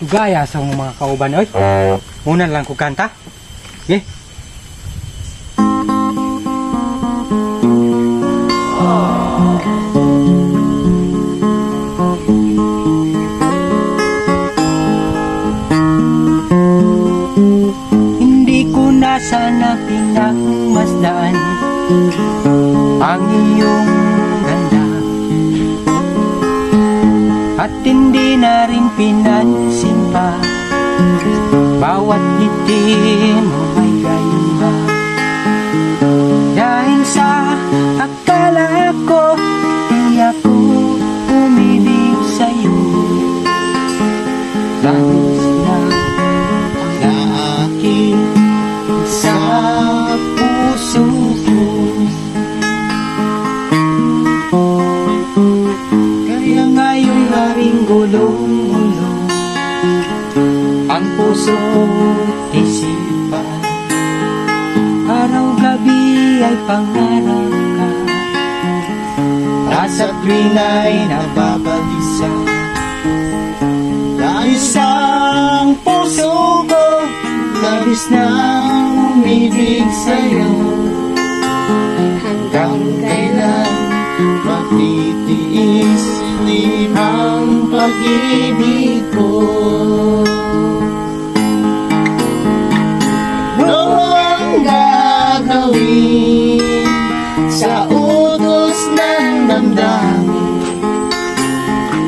Gaya sa mga kauban, oy. Muna lang ko kanta. Okay? Hindi ko na sana pinagmasdan ang iyong ganda, at hindi na rin pinansin pa bawat ngiti mo may gayuma. Dahil sa akala ko di ako umibig sa'yo, labis na akin sa puso ko. Kaya ngayong haring gulong-gulong ang puso ko't isipan, araw-gabi ay pangarap ka, nasa tuwing ay nababalisa. Dahil sa puso ko labis na umibig sa'yo, hanggang kailan matitiis ang pag-ibig ko. Ano ang gagawin sa utos ng damdamin?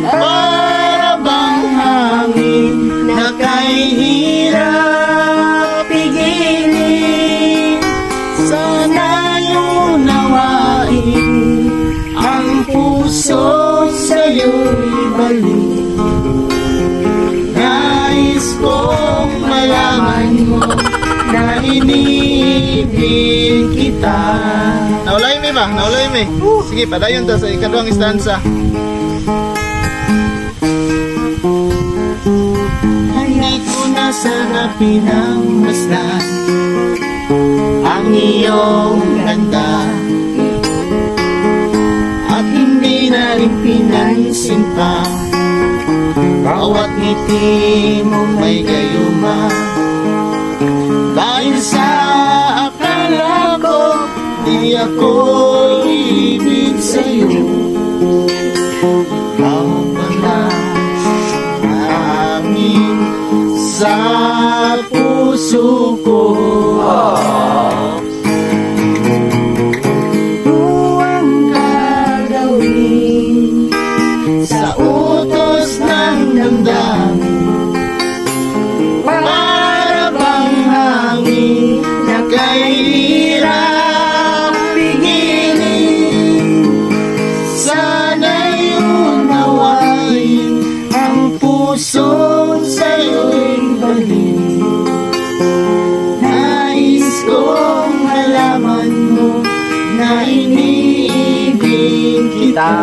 Para bang hangin na kay hirap pigilin? Sana'y unawain ang puso sa'yo'y balik. Nais kong malaman mo na iniibig kita. Naulay mi ba? Naulay mi. Sige, padayon ta sa ikaduhang istansa. Hindi ko na sana pinagmasdan ang iyong ganda, at hindi na rin pinansin pa bawat ngiti mo may gayuma. Dahil sa akala ko di ako ibig sa'yo, mawala hangin sa puso ko. Ang gagawin sa utos ng damdamin? Para bang hangin na kay hirap pigilin? Sana'y unawain ang puso sa'yo'y balik. Nais kong malaman mo na iniibig kita.